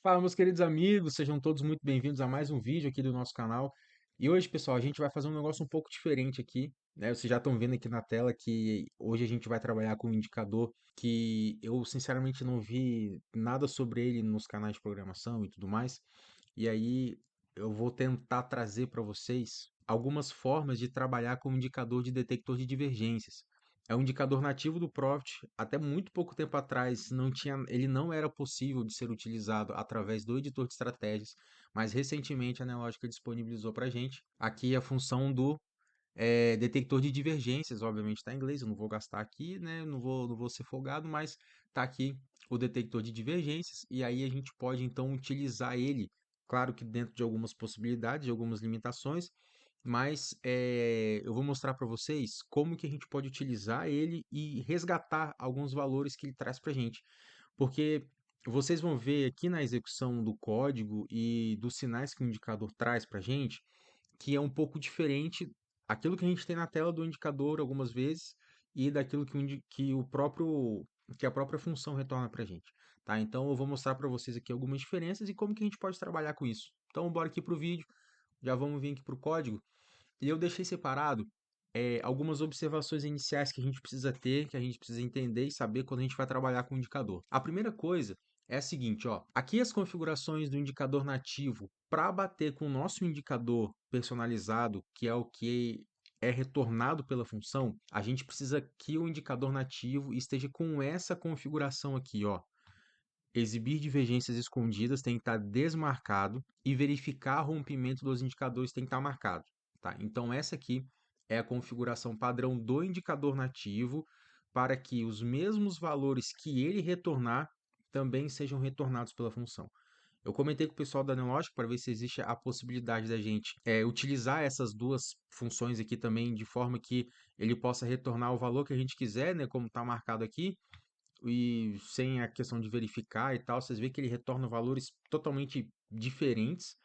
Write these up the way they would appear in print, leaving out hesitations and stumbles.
Fala, meus queridos amigos, sejam todos muito bem-vindos a mais um vídeo aqui do nosso canal. E hoje, pessoal, a gente vai fazer um negócio um pouco diferente aqui, né? Vocês já estão vendo aqui na tela que hoje a gente vai trabalhar com um indicador que eu sinceramente não vi nada sobre ele nos canais de programação e tudo mais. E aí eu vou tentar trazer para vocês algumas formas de trabalhar com o indicador de detector de divergências. É um indicador nativo do Profit. Até muito pouco tempo atrás ele não era possível de ser utilizado através do editor de estratégias, mas recentemente a Nelogica disponibilizou para a gente aqui a função do detector de divergências. Obviamente está em inglês, eu não vou gastar aqui, né? Não vou ser folgado, mas está aqui o detector de divergências e aí a gente pode então utilizar ele, claro que dentro de algumas possibilidades, de algumas limitações, mas eu vou mostrar para vocês como que a gente pode utilizar ele e resgatar alguns valores que ele traz para a gente. Porque vocês vão ver aqui na execução do código e dos sinais que o indicador traz para a gente, que é um pouco diferente aquilo que a gente tem na tela do indicador algumas vezes e daquilo que a própria função retorna para a gente, tá? Então eu vou mostrar para vocês aqui algumas diferenças e como que a gente pode trabalhar com isso. Então bora aqui para o vídeo, já vamos vir aqui para o código. E eu deixei separado algumas observações iniciais que a gente precisa ter, que a gente precisa entender e saber quando a gente vai trabalhar com o indicador. A primeira coisa é a seguinte, ó, aqui as configurações do indicador nativo para bater com o nosso indicador personalizado, que é o que é retornado pela função, a gente precisa que o indicador nativo esteja com essa configuração aqui, ó. Exibir divergências escondidas tem que estar desmarcado e verificar rompimento dos indicadores tem que estar marcado, tá? Então essa aqui é a configuração padrão do indicador nativo para que os mesmos valores que ele retornar também sejam retornados pela função. Eu comentei com o pessoal da Nelogic para ver se existe a possibilidade da gente utilizar essas duas funções aqui também de forma que ele possa retornar o valor que a gente quiser, né, como está marcado aqui, e sem a questão de verificar e tal, vocês veem que ele retorna valores totalmente diferentes,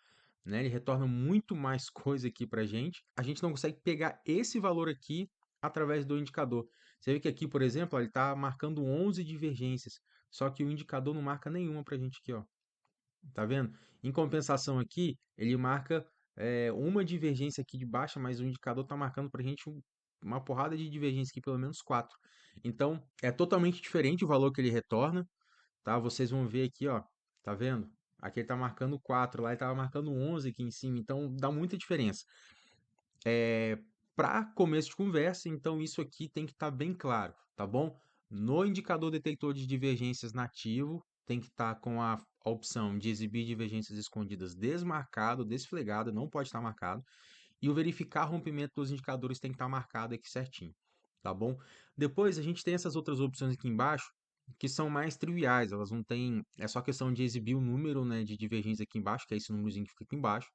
né? Ele retorna muito mais coisa aqui para a gente. A gente não consegue pegar esse valor aqui através do indicador. Você vê que aqui, por exemplo, ó, ele está marcando 11 divergências, só que o indicador não marca nenhuma para a gente aqui, ó. Tá vendo? Em compensação aqui, ele marca uma divergência aqui de baixa, mas o indicador está marcando para a gente uma porrada de divergência aqui, pelo menos quatro. Então, é totalmente diferente o valor que ele retorna, tá? Vocês vão ver aqui, ó, tá vendo? Aqui ele está marcando 4, lá ele estava marcando 11 aqui em cima, então dá muita diferença. Para começo de conversa, então isso aqui tem que estar bem claro, tá bom? No indicador detector de divergências nativo, tem que estar com a opção de exibir divergências escondidas desmarcado, desflegado, não pode estar marcado. E o verificar rompimento dos indicadores tem que estar marcado aqui certinho, tá bom? Depois a gente tem essas outras opções aqui embaixo, que são mais triviais, elas não têm, é só questão de exibir o número, né, de divergência aqui embaixo, que é esse númerozinho que fica aqui embaixo.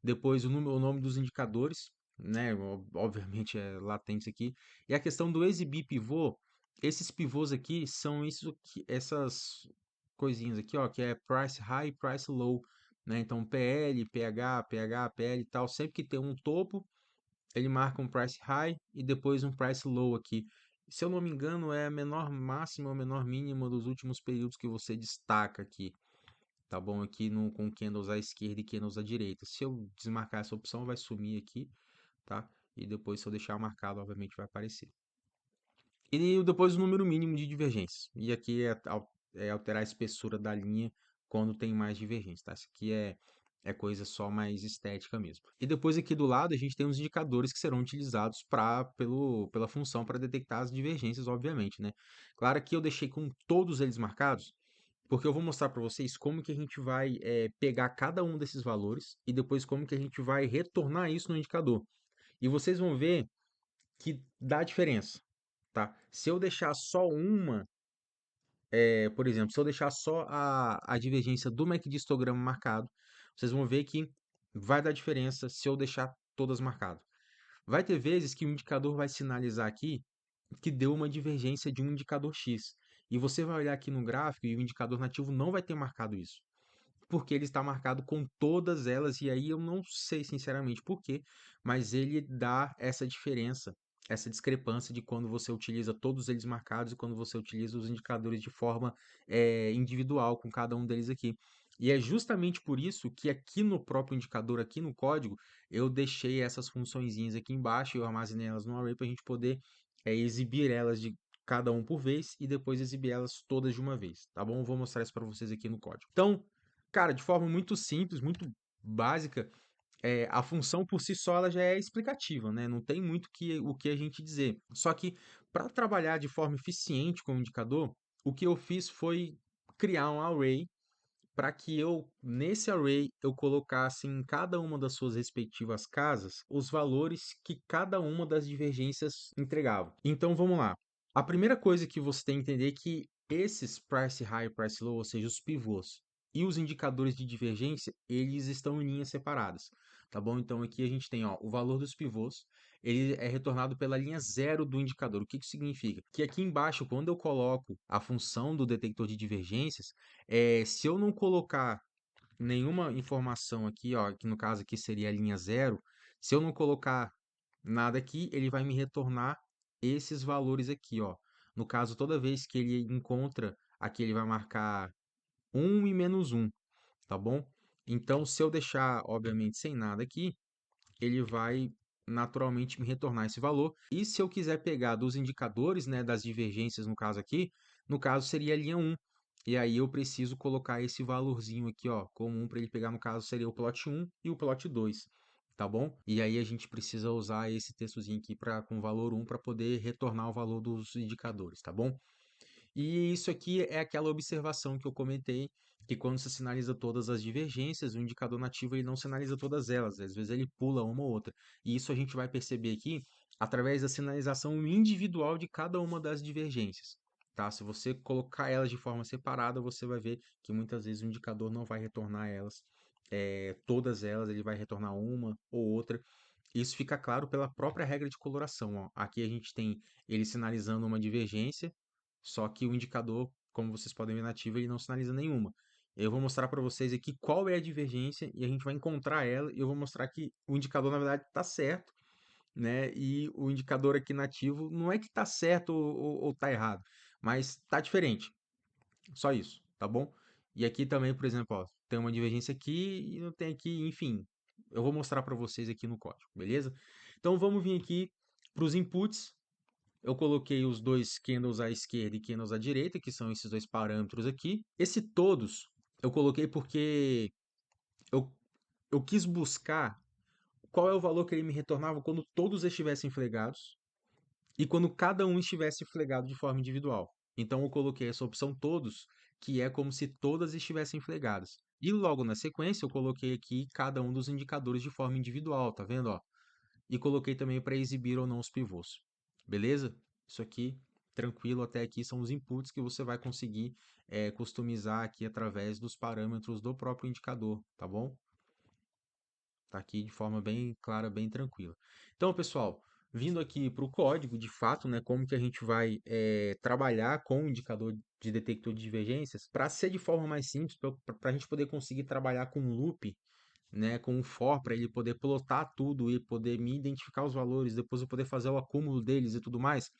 Depois o nome dos indicadores, né? Obviamente é latente isso aqui. E a questão do exibir pivô, esses pivôs aqui são essas coisinhas aqui, ó, que é price high e price low, né? Então PL, PH, PH, PL e tal, sempre que tem um topo, ele marca um price high e depois um price low aqui. Se eu não me engano, é a menor máxima ou menor mínima dos últimos períodos que você destaca aqui, tá bom? Aqui no, com candles à esquerda e candles à direita. Se eu desmarcar essa opção, vai sumir aqui, tá? E depois, se eu deixar marcado, obviamente vai aparecer. E depois o número mínimo de divergências. E aqui é alterar a espessura da linha quando tem mais divergência, tá? Isso aqui é coisa só mais estética mesmo. E depois aqui do lado a gente tem os indicadores que serão utilizados pela função para detectar as divergências, obviamente, né? Claro que eu deixei com todos eles marcados, porque eu vou mostrar para vocês como que a gente vai pegar cada um desses valores e depois como que a gente vai retornar isso no indicador. E vocês vão ver que dá diferença, tá? Se eu deixar só uma, por exemplo, se eu deixar só a divergência do MACD histograma marcado, vocês vão ver que vai dar diferença se eu deixar todas marcadas. Vai ter vezes que o indicador vai sinalizar aqui que deu uma divergência de um indicador X. E você vai olhar aqui no gráfico e o indicador nativo não vai ter marcado isso. Porque ele está marcado com todas elas, e aí eu não sei sinceramente por quê, mas ele dá essa diferença, essa discrepância de quando você utiliza todos eles marcados e quando você utiliza os indicadores de forma individual com cada um deles aqui. E é justamente por isso que aqui no próprio indicador, aqui no código, eu deixei essas funçõezinhas aqui embaixo, eu armazenei elas no array para a gente poder exibir elas de cada um por vez e depois exibir elas todas de uma vez, tá bom? Eu vou mostrar isso para vocês aqui no código. Então, cara, de forma muito simples, muito básica, a função por si só ela já é explicativa, né? Não tem muito o que a gente dizer. Só que para trabalhar de forma eficiente com o indicador, o que eu fiz foi criar um array para que eu, nesse array, eu colocasse em cada uma das suas respectivas casas os valores que cada uma das divergências entregava. Então vamos lá. A primeira coisa que você tem que entender é que esses price high e price low, ou seja, os pivôs e os indicadores de divergência, eles estão em linhas separadas, tá bom? Então aqui a gente tem, ó, o valor dos pivôs, ele é retornado pela linha zero do indicador. O que isso significa? Que aqui embaixo, quando eu coloco a função do detector de divergências, se eu não colocar nenhuma informação aqui, ó, que no caso aqui seria a linha zero, se eu não colocar nada aqui, ele vai me retornar esses valores aqui, ó. No caso, toda vez que ele encontra, aqui ele vai marcar um e menos um, tá bom? Então, se eu deixar, obviamente, sem nada aqui, ele vai naturalmente me retornar esse valor. E se eu quiser pegar dos indicadores, né, das divergências, no caso aqui, no caso seria a linha um. E aí eu preciso colocar esse valorzinho aqui, ó, comum para ele pegar, no caso seria o plot um e o plot 2, tá bom? E aí a gente precisa usar esse textozinho aqui com valor um para poder retornar o valor dos indicadores, tá bom? E isso aqui é aquela observação que eu comentei, que quando você sinaliza todas as divergências, o indicador nativo ele não sinaliza todas elas, às vezes ele pula uma ou outra. E isso a gente vai perceber aqui através da sinalização individual de cada uma das divergências. Tá? Se você colocar elas de forma separada, você vai ver que muitas vezes o indicador não vai retornar elas, todas elas, ele vai retornar uma ou outra. Isso fica claro pela própria regra de coloração. Ó. Aqui a gente tem ele sinalizando uma divergência, só que o indicador, como vocês podem ver na ativa, ele não sinaliza nenhuma. Eu vou mostrar para vocês aqui qual é a divergência e a gente vai encontrar ela e eu vou mostrar que o indicador, na verdade, está certo, né? E o indicador aqui nativo não é que está certo ou está errado, mas está diferente. Só isso, tá bom? E aqui também, por exemplo, ó, tem uma divergência aqui e não tem aqui, enfim. Eu vou mostrar para vocês aqui no código, beleza? Então vamos vir aqui para os inputs. Eu coloquei os dois candles à esquerda e candles à direita, que são esses dois parâmetros aqui. Esse todos eu coloquei porque eu, eu quis buscar qual é o valor que ele me retornava quando todos estivessem flegados e quando cada um estivesse flegado de forma individual. Então eu coloquei essa opção todos, que é como se todas estivessem flegadas. E logo na sequência eu coloquei aqui cada um dos indicadores de forma individual, tá vendo, ó? E coloquei também para exibir ou não os pivôs. Beleza? Isso aqui, tranquilo, até aqui são os inputs que você vai conseguir customizar aqui através dos parâmetros do próprio indicador, tá bom? Tá aqui de forma bem clara, bem tranquila. Então, pessoal, vindo aqui para o código, de fato, né, como que a gente vai trabalhar com o indicador de detector de divergências, para ser de forma mais simples, para a gente poder conseguir trabalhar com loop, né, com um for para ele poder plotar tudo e poder me identificar os valores, depois eu poder fazer o acúmulo deles e tudo mais,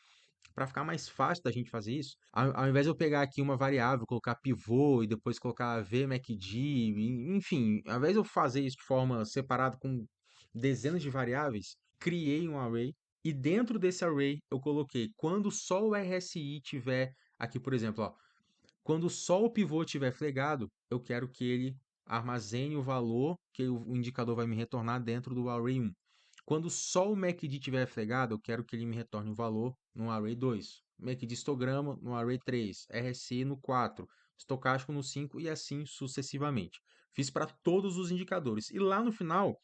para ficar mais fácil da gente fazer isso, ao invés de eu pegar aqui uma variável, colocar pivô e depois colocar vMacD, enfim, ao invés de eu fazer isso de forma separada com dezenas de variáveis, criei um array e dentro desse array eu coloquei quando só o RSI tiver aqui, por exemplo, ó, quando só o pivô estiver flegado, eu quero que ele armazene o valor que o indicador vai me retornar dentro do array 1. Quando só o MACD estiver flegado, eu quero que ele me retorne o valor no array 2. MACD histograma no array 3, RSI no 4, estocástico no 5 e assim sucessivamente. Fiz para todos os indicadores. E lá no final,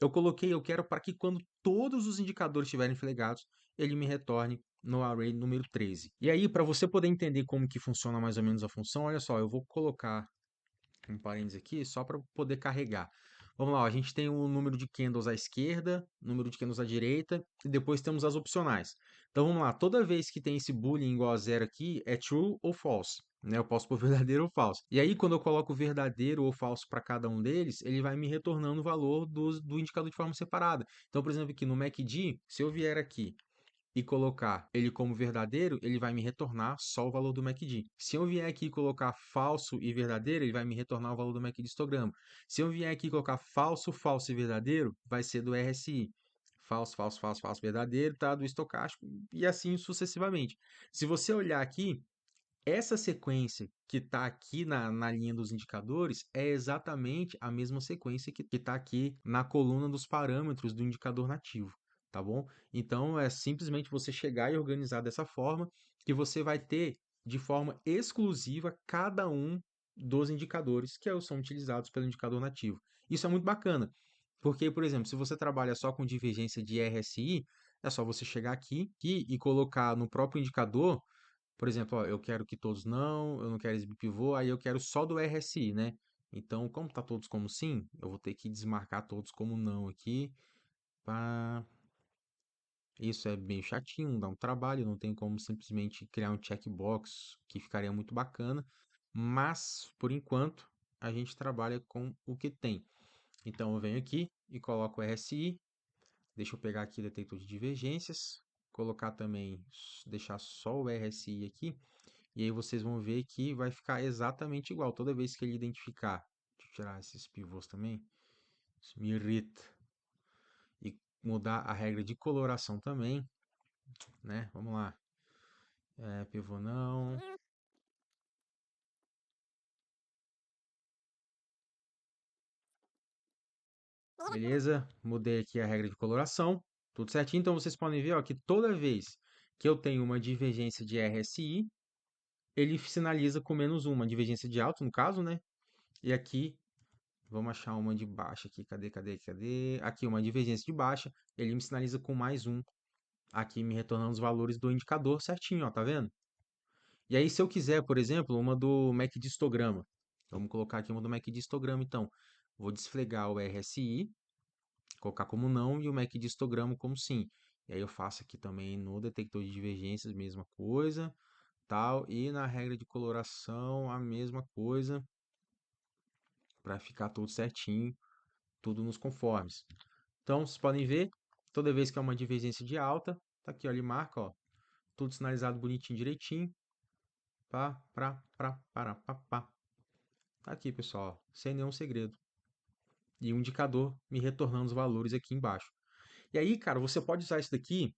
eu quero para que quando todos os indicadores estiverem flegados, ele me retorne no array número 13. E aí, para você poder entender como que funciona mais ou menos a função, olha só, eu vou colocar um parênteses aqui só para poder carregar. Vamos lá, ó, a gente tem o número de candles à esquerda, número de candles à direita, e depois temos as opcionais. Então vamos lá, toda vez que tem esse boolean igual a zero aqui, é true ou false. Né? Eu posso pôr verdadeiro ou falso. E aí, quando eu coloco verdadeiro ou falso para cada um deles, ele vai me retornando o valor do indicador de forma separada. Então, por exemplo, aqui no MACD, se eu vier aqui e colocar ele como verdadeiro, ele vai me retornar só o valor do MACD. Se eu vier aqui e colocar falso e verdadeiro, ele vai me retornar o valor do MACD histograma. Se eu vier aqui e colocar falso, falso e verdadeiro, vai ser do RSI. Falso, falso, falso, falso, verdadeiro, tá? Do estocástico e assim sucessivamente. Se você olhar aqui, essa sequência que está aqui na linha dos indicadores é exatamente a mesma sequência que está aqui na coluna dos parâmetros do indicador nativo, tá bom? Então é simplesmente você chegar e organizar dessa forma que você vai ter de forma exclusiva cada um dos indicadores que são utilizados pelo indicador nativo. Isso é muito bacana, porque, por exemplo, se você trabalha só com divergência de RSI, é só você chegar aqui e colocar no próprio indicador, por exemplo, ó, eu quero que todos não, eu não quero exibe pivô, aí eu quero só do RSI, né? Então, como tá todos como sim, eu vou ter que desmarcar todos como não aqui. Pá. Isso é bem chatinho, dá um trabalho, não tem como simplesmente criar um checkbox que ficaria muito bacana, mas por enquanto a gente trabalha com o que tem. Então eu venho aqui e coloco o RSI, deixa eu pegar aqui o detector de divergências, colocar também, deixar só o RSI aqui. E aí vocês vão ver que vai ficar exatamente igual. Toda vez que ele identificar, deixa eu tirar esses pivôs também, isso me irrita. E mudar a regra de coloração também, né? Vamos lá. Pivô não. Beleza? Mudei aqui a regra de coloração. Tudo certinho. Então vocês podem ver, ó, que toda vez que eu tenho uma divergência de RSI, ele sinaliza com -1, uma divergência de alto, no caso, né? E aqui vamos achar uma de baixa aqui. Cadê, cadê, cadê? Aqui, uma divergência de baixa. Ele me sinaliza com +1. Aqui me retornando os valores do indicador certinho, ó, tá vendo? E aí, se eu quiser, por exemplo, uma do MACD histograma. Vamos colocar aqui uma do MACD histograma, então. Vou desflegar o RSI, colocar como não, e o MACD histograma como sim. E aí eu faço aqui também no detector de divergências, mesma coisa, tal. E na regra de coloração, a mesma coisa, para ficar tudo certinho, tudo nos conformes. Então, vocês podem ver, toda vez que é uma divergência de alta, tá aqui, ó, ele marca, ó, tudo sinalizado bonitinho, direitinho. Pá, pá, pá. Tá aqui, pessoal, ó, sem nenhum segredo. E um indicador me retornando os valores aqui embaixo. E aí, cara, você pode usar isso daqui.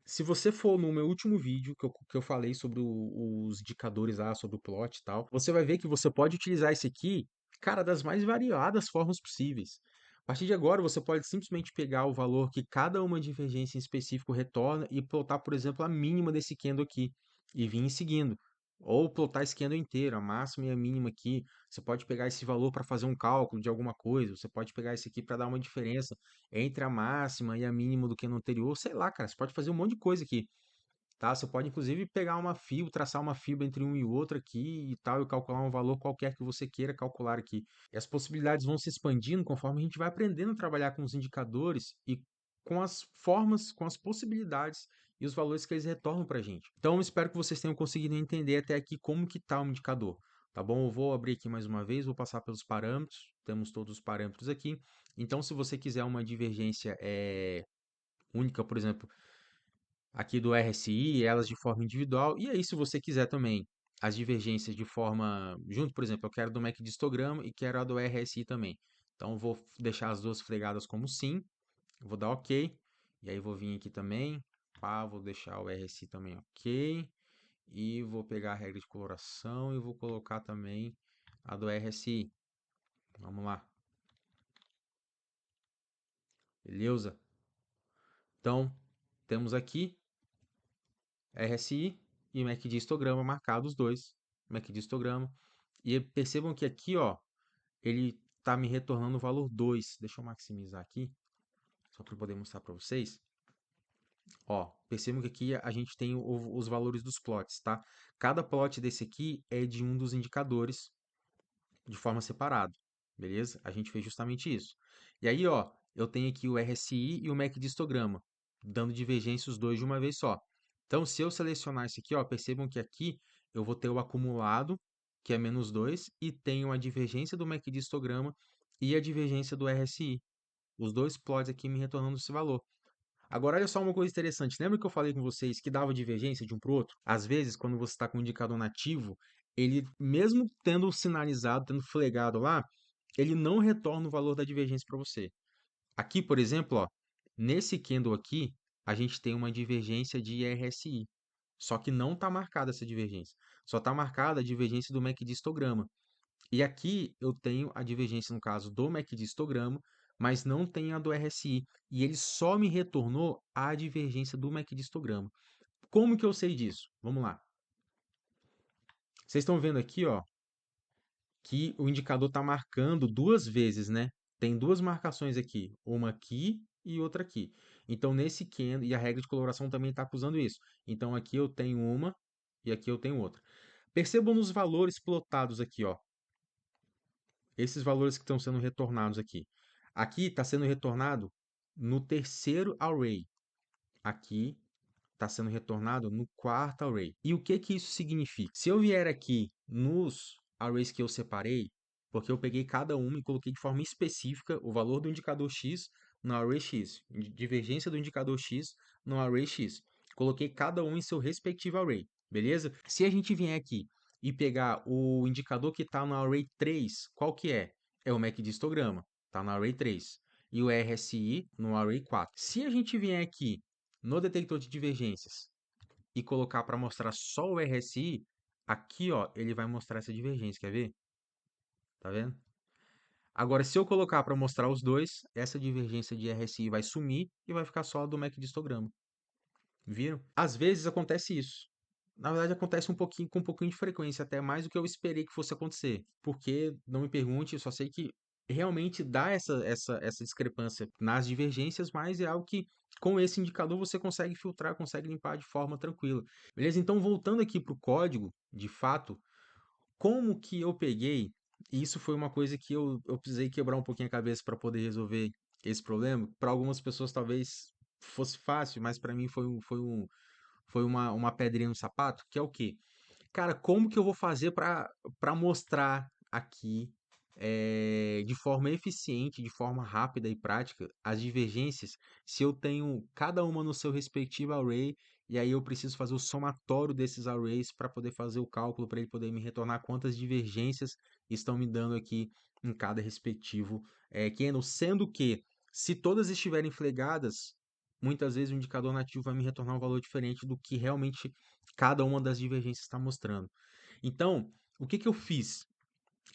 Se você for no meu último vídeo que eu falei sobre os indicadores lá, sobre o plot e tal, você vai ver que você pode utilizar esse aqui, cara, das mais variadas formas possíveis. A partir de agora, você pode simplesmente pegar o valor que cada uma divergência em específico retorna e plotar, por exemplo, a mínima desse candle aqui e vir seguindo. Ou plotar esse candle inteiro, a máxima e a mínima aqui. Você pode pegar esse valor para fazer um cálculo de alguma coisa. Você pode pegar esse aqui para dar uma diferença entre a máxima e a mínima do que no anterior, sei lá, cara, você pode fazer um monte de coisa aqui, tá? Você pode inclusive pegar uma fibra, traçar uma fibra entre um e outro aqui e tal, e calcular um valor qualquer que você queira calcular aqui. E as possibilidades vão se expandindo conforme a gente vai aprendendo a trabalhar com os indicadores e com as formas, com as possibilidades e os valores que eles retornam para a gente. Então, eu espero que vocês tenham conseguido entender até aqui como que está o indicador. Tá bom? Eu vou abrir aqui mais uma vez, vou passar pelos parâmetros. Temos todos os parâmetros aqui. Então, se você quiser uma divergência única, por exemplo, aqui do RSI, elas de forma individual. E aí, se você quiser também as divergências de forma junto, por exemplo, eu quero do MACD histograma e quero a do RSI também. Então, vou deixar as duas fregadas como sim, vou dar OK. E aí, vou vir aqui também, pá, vou deixar o RSI também OK. E vou pegar a regra de coloração e vou colocar também a do RSI. Vamos lá. Beleza? Então, temos aqui RSI e MACD histograma marcados os dois. MACD histograma. E percebam que aqui, ó, ele está me retornando o valor 2. Deixa eu maximizar aqui, só para poder mostrar para vocês. Ó, percebam que aqui a gente tem os valores dos plots, tá? Cada plot desse aqui é de um dos indicadores de forma separada, beleza? A gente fez justamente isso. E aí, ó, eu tenho aqui o RSI e o MACD histograma, dando divergência os dois de uma vez só. Então, se eu selecionar isso aqui, ó, percebam que aqui eu vou ter o acumulado, que é -2, e tenho a divergência do MACD histograma e a divergência do RSI. Os dois plots aqui me retornando esse valor. Agora, olha só uma coisa interessante. Lembra que eu falei com vocês que dava divergência de um para o outro? Às vezes, quando você está com o indicador nativo, ele, mesmo tendo sinalizado, tendo flegado lá, ele não retorna o valor da divergência para você. Aqui, por exemplo, ó, nesse candle aqui, a gente tem uma divergência de RSI. Só que não está marcada essa divergência. Só está marcada a divergência do MACD histograma. E aqui eu tenho a divergência, no caso, do MACD histograma, mas não tem a do RSI. E ele só me retornou a divergência do MACD histograma. Como que eu sei disso? Vamos lá. Vocês estão vendo aqui, ó, que o indicador está marcando duas vezes, né? Tem duas marcações aqui, uma aqui e outra aqui. Então, nesse candle, e a regra de coloração também está acusando isso. Então, aqui eu tenho uma e aqui eu tenho outra. Percebam nos valores plotados aqui, ó. Esses valores que estão sendo retornados aqui. Aqui está sendo retornado no terceiro array. Aqui está sendo retornado no quarto array. E o que que isso significa? Se eu vier aqui nos arrays que eu separei, porque eu peguei cada uma e coloquei de forma específica o valor do indicador X no array X, divergência do indicador X no array X. Coloquei cada um em seu respectivo array, beleza? Se a gente vier aqui e pegar o indicador que está no array 3, qual que é? É o MACD histograma, está no array 3. E o RSI no array 4. Se a gente vier aqui no detector de divergências e colocar para mostrar só o RSI, aqui ó, ele vai mostrar essa divergência, quer ver? Tá vendo? Agora, se eu colocar para mostrar os dois, essa divergência de RSI vai sumir e vai ficar só a do MACD histograma. Viram? Às vezes acontece isso. Na verdade, acontece um pouquinho, com um pouquinho de frequência, até mais do que eu esperei que fosse acontecer. Porque, não me pergunte, eu só sei que realmente dá essa discrepância nas divergências, mas é algo que, com esse indicador, você consegue filtrar, consegue limpar de forma tranquila. Beleza? Então, voltando aqui para o código, de fato, como que eu peguei, e isso foi uma coisa que eu precisei quebrar um pouquinho a cabeça para poder resolver esse problema. Para algumas pessoas talvez fosse fácil, mas para mim foi uma pedrinha no sapato, que é o quê? Cara, como que eu vou fazer para mostrar aqui de forma eficiente, de forma rápida e prática, as divergências, se eu tenho cada uma no seu respectivo array, e aí eu preciso fazer o somatório desses arrays para poder fazer o cálculo, para ele poder me retornar quantas divergências estão me dando aqui em cada respectivo candle, sendo que se todas estiverem flegadas, muitas vezes o indicador nativo vai me retornar um valor diferente do que realmente cada uma das divergências está mostrando. Então, o que que eu fiz?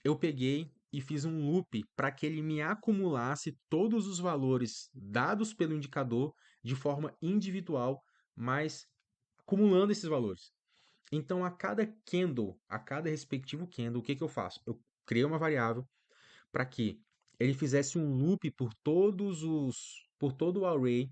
Eu peguei e fiz um loop para que ele me acumulasse todos os valores dados pelo indicador de forma individual, mas acumulando esses valores. Então, a cada candle, a cada respectivo candle, o que que eu faço? Eu criei uma variável para que ele fizesse um loop por todo o array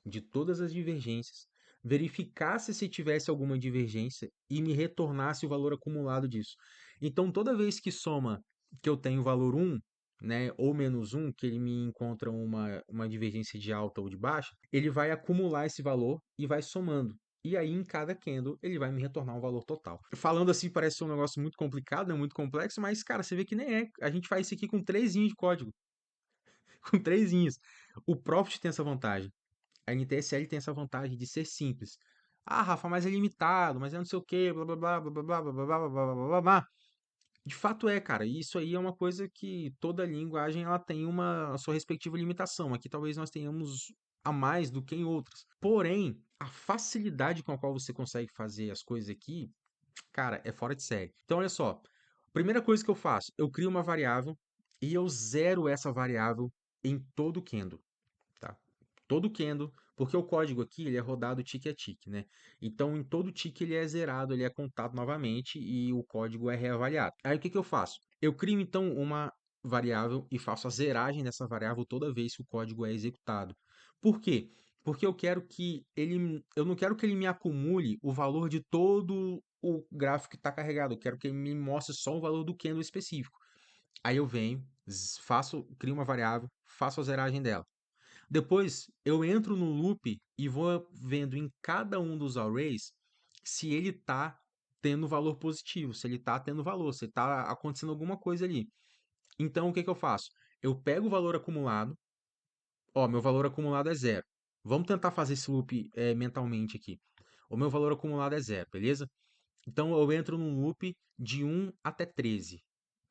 de todas as divergências, verificasse se tivesse alguma divergência e me retornasse o valor acumulado disso. Então, toda vez que soma que eu tenho o valor 1, né, ou menos 1, que ele me encontra uma divergência de alta ou de baixa, ele vai acumular esse valor e vai somando. E aí, em cada candle, ele vai me retornar um valor total. Falando assim, parece ser um negócio muito complicado, né, muito complexo, mas, cara, você vê que nem é. A gente faz isso aqui com 3 linhas de código. Com 3 linhas. O Profit tem essa vantagem. A NTSL tem essa vantagem de ser simples. Ah, Rafa, mas é limitado, mas é não sei o quê, blá blá blá blá blá blá blá blá blá blá blá blá blá. De fato é, cara. E isso aí é uma coisa que toda linguagem ela tem a sua respectiva limitação. Aqui talvez nós tenhamos a mais do que em outras. Porém, a facilidade com a qual você consegue fazer as coisas aqui, cara, é fora de série. Então, olha só. Primeira coisa que eu faço, eu crio uma variável e eu zero essa variável em todo o candle. Tá? Todo candle, porque o código aqui ele é rodado tique a tique, né? Então, em todo tique ele é zerado, ele é contado novamente e o código é reavaliado. Aí o que que eu faço? Eu crio então uma variável e faço a zeragem dessa variável toda vez que o código é executado. Por quê? Porque eu não quero que ele me acumule o valor de todo o gráfico que está carregado. Eu quero que ele me mostre só o valor do candle específico. Aí eu venho, crio uma variável, faço a zeragem dela. Depois eu entro no loop e vou vendo em cada um dos arrays se ele está tendo valor positivo, se ele está tendo valor, se está acontecendo alguma coisa ali. Então o que que eu faço? Eu pego o valor acumulado, ó, meu valor acumulado é zero. Vamos tentar fazer esse loop mentalmente aqui. O meu valor acumulado é zero, beleza? Então eu entro num loop de 1 até 13.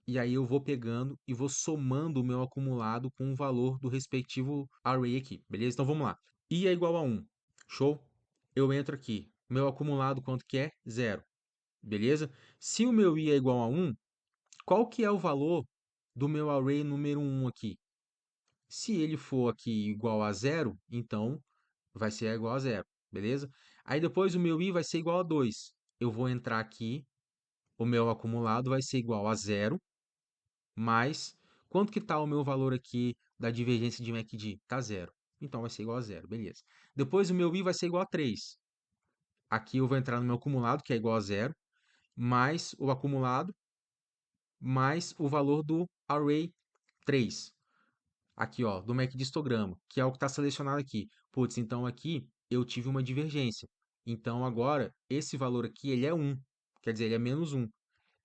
E aí eu vou pegando e vou somando o meu acumulado com o valor do respectivo array aqui, beleza? Então vamos lá. I é igual a 1. Show? Eu entro aqui. Meu acumulado quanto que é? Zero. Beleza? Se o meu I é igual a 1, qual que é o valor do meu array número 1 aqui? Se ele for aqui igual a zero, então vai ser igual a zero, beleza? Aí depois o meu I vai ser igual a 2. Eu vou entrar aqui, o meu acumulado vai ser igual a zero, mais quanto que está o meu valor aqui da divergência de MACD? Tá zero. Então vai ser igual a zero, beleza. Depois o meu I vai ser igual a 3. Aqui eu vou entrar no meu acumulado, que é igual a zero, mais o acumulado, mais o valor do array 3. Aqui, ó, do MACD histograma, que é o que está selecionado aqui. Putz, então aqui eu tive uma divergência. Então agora esse valor aqui ele é 1, quer dizer, ele é menos 1.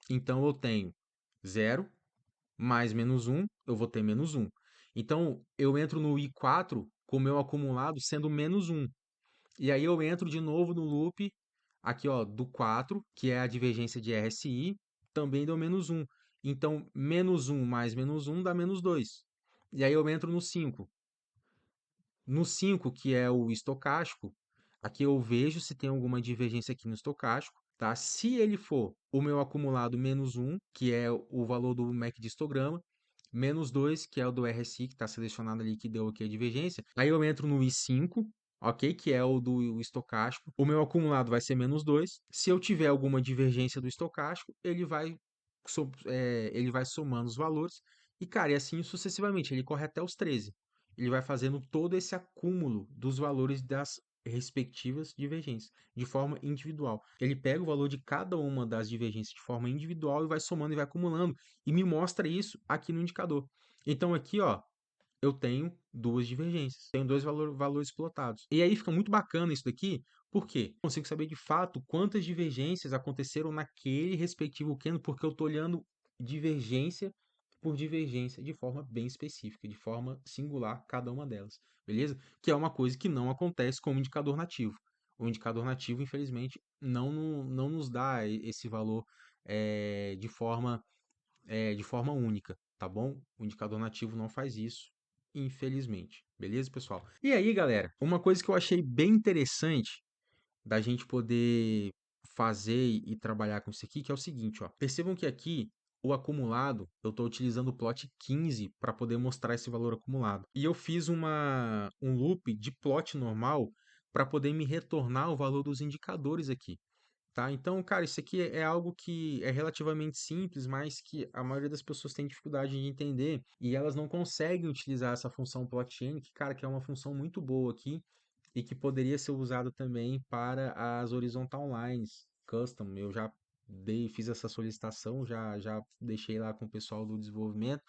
Então eu tenho zero mais menos 1, eu vou ter menos 1. Então eu entro no I4 com o meu acumulado sendo menos 1. E aí eu entro de novo no loop aqui, ó, do 4, que é a divergência de RSI, também deu menos 1. Então, menos 1 mais menos 1 dá menos 2. E aí eu entro no 5. No 5, que é o estocástico, aqui eu vejo se tem alguma divergência aqui no estocástico, tá? Se ele for o meu acumulado menos 1, que é o valor do MACD histograma, menos 2, que é o do RSI, que está selecionado ali, que deu aqui a divergência. Aí eu entro no I5, ok? Que é o do estocástico. O meu acumulado vai ser menos 2. Se eu tiver alguma divergência do estocástico, ele vai somando os valores. E, cara, e assim sucessivamente. Ele corre até os 13. Ele vai fazendo todo esse acúmulo dos valores das respectivas divergências, de forma individual. Ele pega o valor de cada uma das divergências de forma individual e vai somando e vai acumulando e me mostra isso aqui no indicador. Então aqui, ó, eu tenho duas divergências, tenho dois valores plotados. E aí fica muito bacana isso daqui, porque eu consigo saber de fato quantas divergências aconteceram naquele respectivo Keno, porque eu estou olhando divergência por divergência de forma bem específica, de forma singular, cada uma delas, beleza? Que é uma coisa que não acontece com o indicador nativo. O indicador nativo, infelizmente, não nos dá esse valor de forma única, tá bom? O indicador nativo não faz isso, infelizmente. Beleza, pessoal? E aí, galera, uma coisa que eu achei bem interessante da gente poder fazer e trabalhar com isso aqui, que é o seguinte, ó. Percebam que aqui o acumulado, eu estou utilizando o plot 15 para poder mostrar esse valor acumulado. E eu fiz um loop de plot normal para poder me retornar o valor dos indicadores aqui. Tá? Então, cara, isso aqui é algo que é relativamente simples, mas que a maioria das pessoas tem dificuldade de entender e elas não conseguem utilizar essa função plotchain, que, cara, que é uma função muito boa aqui e que poderia ser usada também para as horizontal lines custom. Eu já fiz essa solicitação, já deixei lá com o pessoal do desenvolvimento,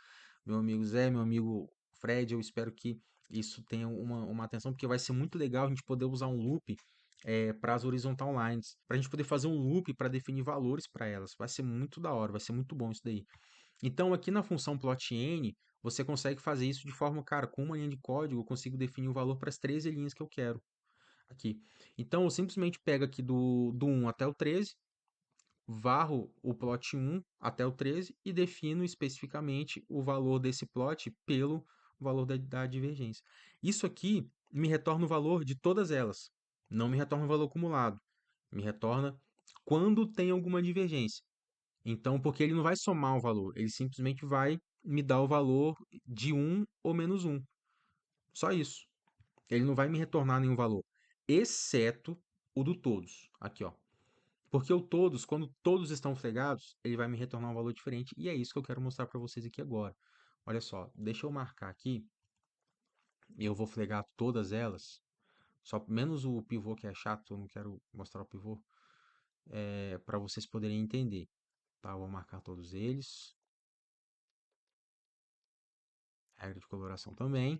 meu amigo Zé, meu amigo Fred, eu espero que isso tenha uma atenção, porque vai ser muito legal a gente poder usar um loop para as horizontal lines, para a gente poder fazer um loop para definir valores para elas. Vai ser muito da hora, vai ser muito bom isso daí. Então, aqui na função plotn, você consegue fazer isso de forma, cara, com uma linha de código, eu consigo definir o valor para as 13 linhas que eu quero aqui. Então, eu simplesmente pego aqui do 1 até o 13, varro o plot 1 até o 13 e defino especificamente o valor desse plot pelo valor da divergência. Isso aqui me retorna o valor de todas elas, não me retorna o valor acumulado, me retorna quando tem alguma divergência. Então, porque ele não vai somar o valor, ele simplesmente vai me dar o valor de um ou menos um. Só isso. Ele não vai me retornar nenhum valor, exceto o do todos. Aqui, ó. Porque o todos, quando todos estão flegados, ele vai me retornar um valor diferente. E é isso que eu quero mostrar para vocês aqui agora. Olha só, deixa eu marcar aqui. Eu vou flegar todas elas. Só menos o pivô que é chato, eu não quero mostrar o pivô. Para vocês poderem entender. Tá? Eu vou marcar todos eles. Regra de coloração também.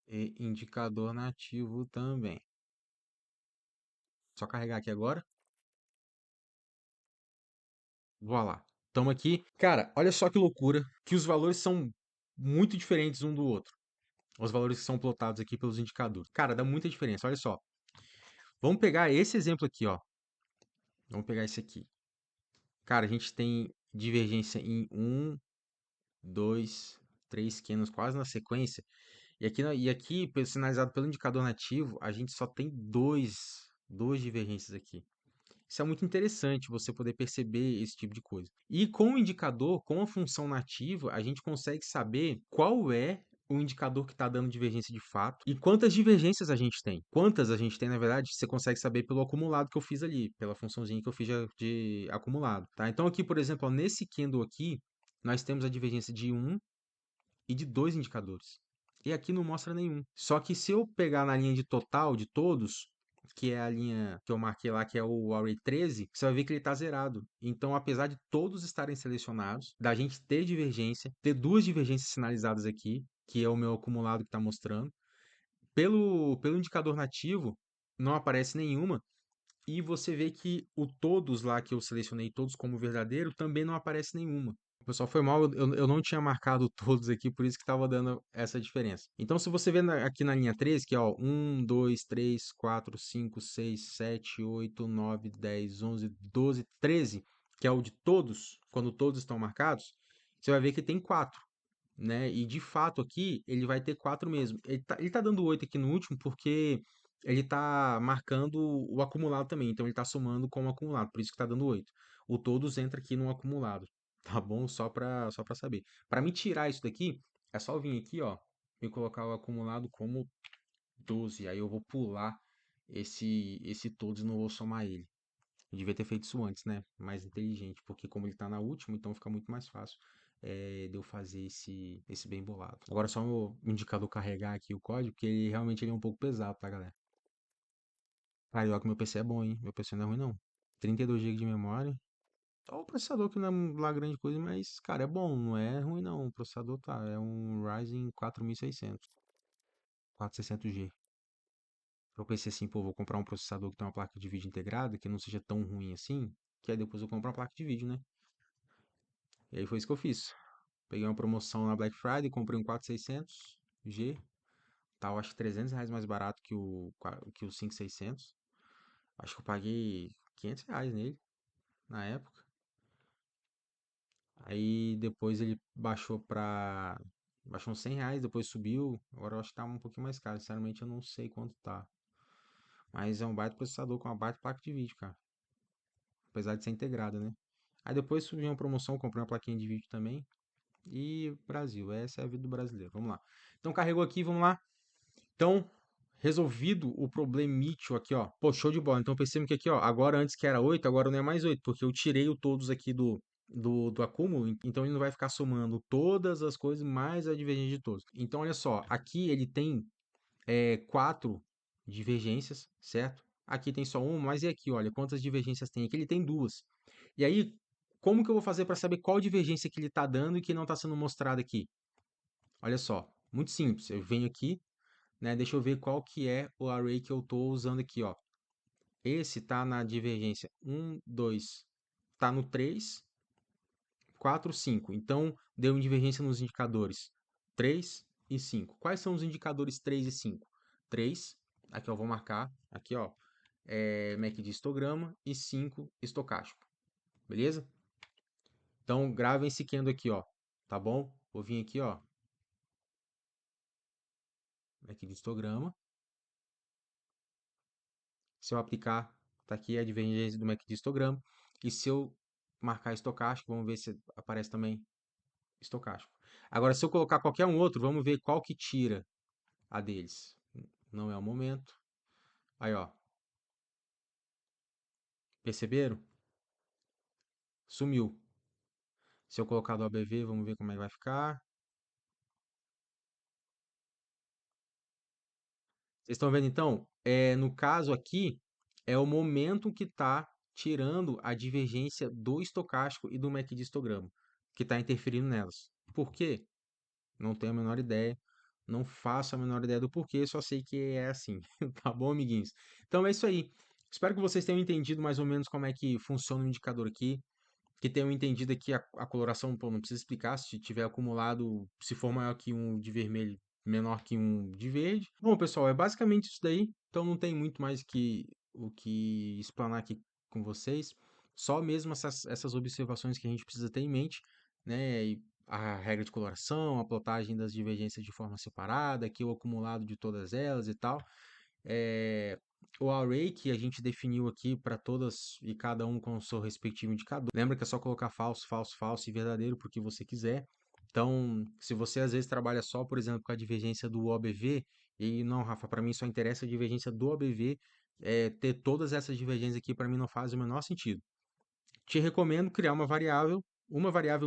E indicador nativo também. Só carregar aqui agora. Vou lá. Estamos aqui. Cara, olha só que loucura. Que os valores são muito diferentes um do outro. Os valores que são plotados aqui pelos indicadores. Cara, dá muita diferença. Olha só. Vamos pegar esse exemplo aqui, ó. Vamos pegar esse aqui. Cara, a gente tem divergência em um, 2, 3 candles quase na sequência. E aqui, sinalizado pelo indicador nativo, a gente só tem duas divergências aqui. Isso é muito interessante você poder perceber esse tipo de coisa. E com o indicador, com a função nativa, a gente consegue saber qual é o indicador que está dando divergência de fato e quantas divergências a gente tem. Quantas a gente tem, na verdade, você consegue saber pelo acumulado que eu fiz ali, pela funçãozinha que eu fiz de acumulado, tá? Então aqui, por exemplo, ó, nesse candle aqui, nós temos a divergência de um e de dois indicadores. E aqui não mostra nenhum. Só que se eu pegar na linha de total de todos, que é a linha que eu marquei lá, que é o Array 13, você vai ver que ele está zerado. Então, apesar de todos estarem selecionados, da gente ter divergência, ter duas divergências sinalizadas aqui, que é o meu acumulado que está mostrando, pelo indicador nativo, não aparece nenhuma. E você vê que o todos lá que eu selecionei todos como verdadeiro também não aparece nenhuma. Pessoal, foi mal, eu não tinha marcado todos aqui, por isso que estava dando essa diferença. Então, se você vê aqui na linha 13, que é ó, 1, 2, 3, 4, 5, 6, 7, 8, 9, 10, 11, 12, 13, que é o de todos, quando todos estão marcados, você vai ver que tem 4, né? E de fato aqui ele vai ter 4 mesmo. Ele tá dando 8 aqui no último porque ele tá marcando o acumulado também. Então ele tá somando com o acumulado, por isso que tá dando 8. O todos entra aqui no acumulado, tá bom? Só para saber. Para me tirar isso daqui, é só eu vir aqui, ó, e colocar o acumulado como 12. Aí eu vou pular esse todos e não vou somar ele. Eu devia ter feito isso antes, né? Mais inteligente, porque como ele tá na última, então fica muito mais fácil de eu fazer esse bem bolado. Agora só o indicador carregar aqui o código, porque ele é um pouco pesado, tá, galera? Cara, e olha que meu PC é bom, hein? Meu PC não é ruim, não. 32 GB de memória. Só o processador que não é lá grande coisa, mas, cara, é bom, não é ruim, não. O processador tá, é um Ryzen 4600, 4600G. Eu pensei assim, pô, vou comprar um processador que tem uma placa de vídeo integrada, que não seja tão ruim assim, que aí depois eu compro uma placa de vídeo, né? E aí foi isso que eu fiz. Peguei uma promoção na Black Friday, comprei um 4600G. Tá, eu acho que R$ 300 mais barato que o 5600. Acho que eu paguei R$ 500 nele, na época. Aí depois ele baixou pra... Baixou uns R$ 100, depois subiu. Agora eu acho que tá um pouquinho mais caro. Sinceramente eu não sei quanto tá. Mas é um baita processador com uma baita placa de vídeo, cara. Apesar de ser integrada, né? Aí depois subiu uma promoção, comprei uma plaquinha de vídeo também. E Brasil, essa é a vida do brasileiro. Vamos lá. Então carregou aqui, vamos lá. Então, resolvido o problemítio aqui, ó. Pô, show de bola. Então percebemos que aqui, ó, agora antes que era 8, agora não é mais 8, porque eu tirei o todos aqui do acúmulo, então ele não vai ficar somando todas as coisas mais a divergência de todos. Então, olha só, aqui ele tem 4 divergências, certo? Aqui tem só uma, mas e aqui, olha, quantas divergências tem? Aqui ele tem duas. E aí, como que eu vou fazer para saber qual divergência que ele está dando e que não está sendo mostrada aqui? Olha só, muito simples. Eu venho aqui, né? Deixa eu ver qual que é o array que eu estou usando aqui, ó. Esse tá na divergência 1, 2, tá no 3, 4, 5. Então, deu divergência nos indicadores 3 e 5. Quais são os indicadores 3 e 5? 3, aqui eu vou marcar, aqui ó, MACD de histograma e 5 estocástico, beleza? Então, gravem esse kendo aqui, ó, tá bom? Vou vir aqui, ó, MACD de histograma. Se eu aplicar, tá aqui a divergência do MACD de histograma. E se eu marcar estocástico, vamos ver se aparece também estocástico. Agora, se eu colocar qualquer um outro, vamos ver qual que tira a deles. Não é o momento. Aí, ó. Perceberam? Sumiu. Se eu colocar do ABV, vamos ver como é que vai ficar. Vocês estão vendo então? No caso aqui, é o momento que está tirando a divergência do estocástico e do MACD histograma, que está interferindo nelas. Por quê? Não tenho a menor ideia. Não faço a menor ideia do porquê, só sei que é assim. Tá bom, amiguinhos? Então é isso aí. Espero que vocês tenham entendido mais ou menos como é que funciona o indicador aqui. que tenham entendido aqui a coloração, pô, não precisa explicar se tiver acumulado, se for maior que um de vermelho, menor que um de verde. Bom, pessoal, é basicamente isso daí. Então não tem muito mais o que explanar aqui com vocês. Só mesmo essas observações que a gente precisa ter em mente, né? E a regra de coloração, a plotagem das divergências de forma separada, aqui o acumulado de todas elas e tal. É, o array que a gente definiu aqui para todas e cada um com o seu respectivo indicador. Lembra que é só colocar falso, falso, falso e verdadeiro para o que você quiser. Então, se você às vezes trabalha só, por exemplo, com a divergência do OBV, e não, Rafa, para mim só interessa a divergência do OBV, ter todas essas divergências aqui para mim não faz o menor sentido. Te recomendo criar uma variável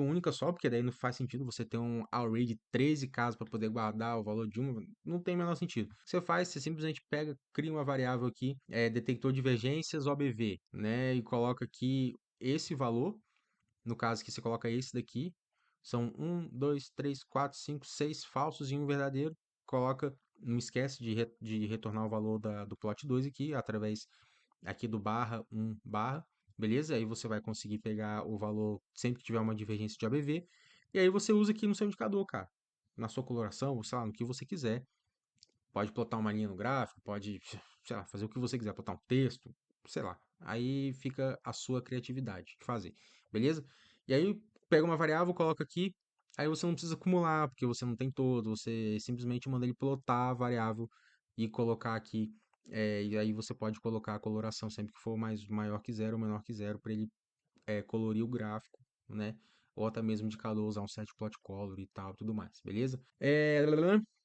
única só, porque daí não faz sentido você ter um array de 13 casos para poder guardar o valor de uma, não tem o menor sentido. O que você faz, você simplesmente pega, cria uma variável aqui, detector de divergências OBV, né, e coloca aqui esse valor, no caso que você coloca esse daqui, são um, 2, 3, 4, 5, 6 falsos e um verdadeiro, coloca, não esquece de retornar o valor do plot 2 aqui, através aqui do barra 1 barra, beleza? Aí você vai conseguir pegar o valor sempre que tiver uma divergência de ABV, e aí você usa aqui no seu indicador, cara, na sua coloração, ou sei lá, no que você quiser. Pode plotar uma linha no gráfico, pode, sei lá, fazer o que você quiser, plotar um texto, sei lá. Aí fica a sua criatividade de fazer, beleza? E aí pega uma variável, coloca aqui, aí você não precisa acumular, porque você não tem todo, você simplesmente manda ele plotar a variável e colocar aqui. E aí você pode colocar a coloração sempre que for mais maior que zero ou menor que zero para ele colorir o gráfico, né? Ou até mesmo indicador, usar um set plot color e tal, tudo mais, beleza?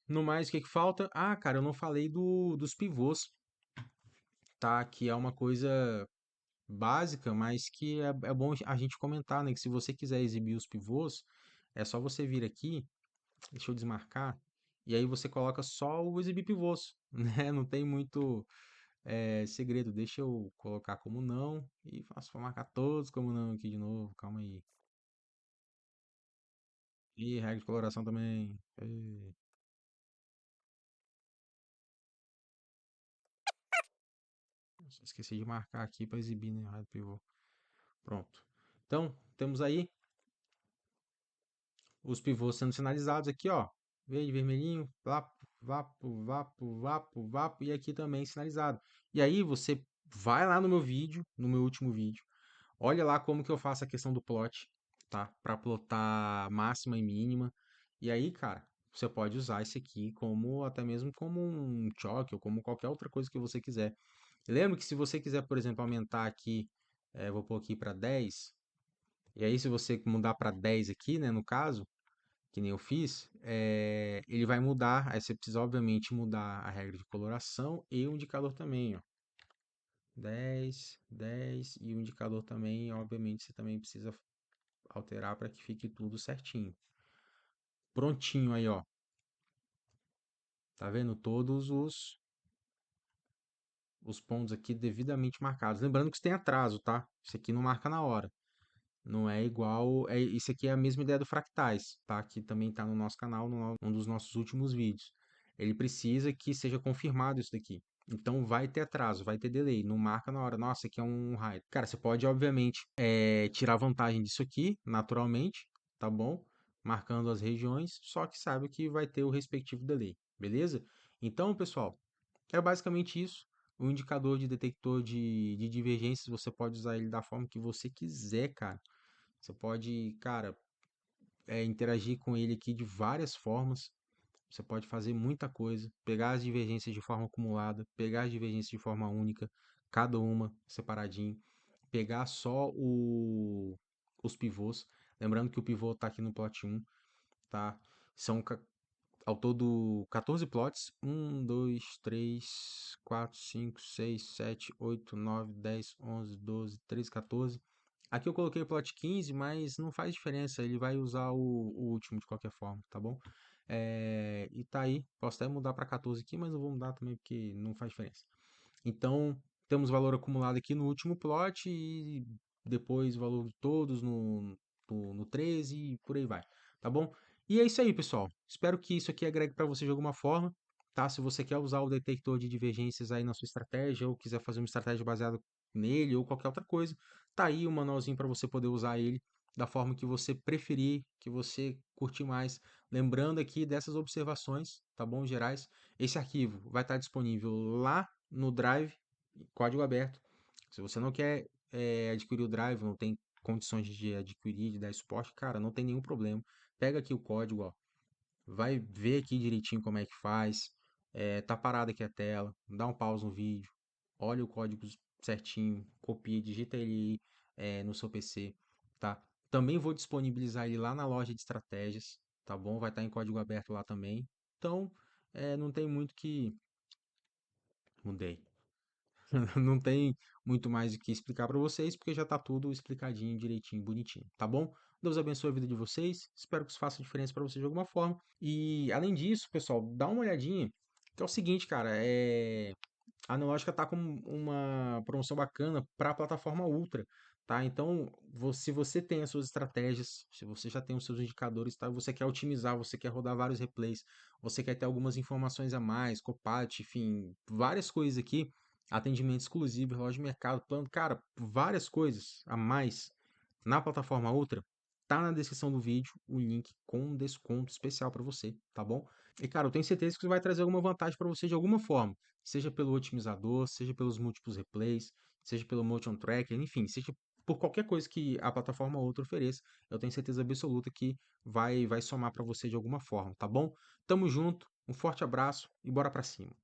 No mais, o que que falta? Ah, cara, eu não falei dos pivôs, tá? Que é uma coisa básica, mas que é bom a gente comentar, né? Que se você quiser exibir os pivôs, é só você vir aqui, deixa eu desmarcar, e aí você coloca só o exibir pivôs, né? Não tem muito segredo. Deixa eu colocar como não e faço para marcar todos como não aqui de novo. Calma aí. E regra de coloração também. Só esqueci de marcar aqui para exibir, né? Raio pivô. Pronto. Então, temos aí os pivôs sendo sinalizados aqui, ó. Verde, vermelhinho, vapo, vapo, vapo, vapo, vapo, e aqui também sinalizado. E aí você vai lá no meu vídeo, no meu último vídeo, olha lá como que eu faço a questão do plot, tá? Para plotar máxima e mínima. E aí, cara, você pode usar esse aqui como até mesmo como um choque ou como qualquer outra coisa que você quiser. Lembra que se você quiser, por exemplo, aumentar aqui, vou pôr aqui para 10, e aí se você mudar para 10 aqui, né, no caso, que nem eu fiz, ele vai mudar, aí você precisa obviamente mudar a regra de coloração e o indicador também, ó. 10, 10 e o indicador também, obviamente, você também precisa alterar para que fique tudo certinho. Prontinho aí, ó. Tá vendo? Todos os pontos aqui devidamente marcados. Lembrando que isso tem atraso, tá? Isso aqui não marca na hora. Não é igual. Isso aqui é a mesma ideia do fractais, tá? Que também está no nosso canal, um dos nossos últimos vídeos. Ele precisa que seja confirmado isso daqui. Então vai ter atraso, vai ter delay. Não marca na hora. Nossa, aqui é um raio. Cara, você pode, obviamente, tirar vantagem disso aqui, naturalmente, tá bom? Marcando as regiões, só que saiba que vai ter o respectivo delay, beleza? Então, pessoal, é basicamente isso. O indicador de detector de divergências, você pode usar ele da forma que você quiser, cara. Você pode, cara, interagir com ele aqui de várias formas. Você pode fazer muita coisa, pegar as divergências de forma acumulada, pegar as divergências de forma única, cada uma separadinho, pegar só os pivôs. Lembrando que o pivô está aqui no plot 1, tá? São ao todo 14 plots. 1, 2, 3, 4, 5, 6, 7, 8, 9, 10, 11, 12, 13, 14. Aqui eu coloquei o plot 15, mas não faz diferença, ele vai usar o último de qualquer forma, tá bom? E tá aí, posso até mudar para 14 aqui, mas não vou mudar também porque não faz diferença. Então, temos valor acumulado aqui no último plot e depois o valor de todos no 13 e por aí vai, tá bom? E é isso aí, pessoal. Espero que isso aqui agregue para você de alguma forma, tá? Se você quer usar o detector de divergências aí na sua estratégia ou quiser fazer uma estratégia baseada nele ou qualquer outra coisa, tá aí o manualzinho para você poder usar ele da forma que você preferir, que você curtir mais. Lembrando aqui dessas observações, tá bom, gerais. Esse arquivo vai estar disponível lá no Drive, código aberto. Se você não quer adquirir o Drive, não tem condições de adquirir, de dar suporte, cara, não tem nenhum problema. Pega aqui o código, ó, vai ver aqui direitinho como é que faz. Tá parado aqui a tela, dá um pause no vídeo, olha o código certinho, copia, digita ele aí, no seu PC, tá? Também vou disponibilizar ele lá na loja de estratégias, tá bom? Vai estar em código aberto lá também. Então, não tem muito que. Mudei. Não tem muito mais o que explicar para vocês, porque já está tudo explicadinho, direitinho, bonitinho, tá bom? Deus abençoe a vida de vocês. Espero que isso faça diferença para vocês de alguma forma. E além disso, pessoal, dá uma olhadinha, que é o seguinte, cara, a Analógica tá com uma promoção bacana para a plataforma Ultra, tá? Então, se você tem as suas estratégias, se você já tem os seus indicadores, tá? Você quer otimizar, você quer rodar vários replays, você quer ter algumas informações a mais, Copat, enfim, várias coisas aqui, atendimento exclusivo, relógio de mercado, plano, cara, várias coisas a mais na plataforma Ultra. Tá na descrição do vídeo o link com um desconto especial para você, tá bom? E, cara, eu tenho certeza que isso vai trazer alguma vantagem para você de alguma forma, seja pelo otimizador, seja pelos múltiplos replays, seja pelo motion tracker, enfim, seja por qualquer coisa que a plataforma ou outra ofereça, eu tenho certeza absoluta que vai somar para você de alguma forma, tá bom? Tamo junto, um forte abraço e bora para cima.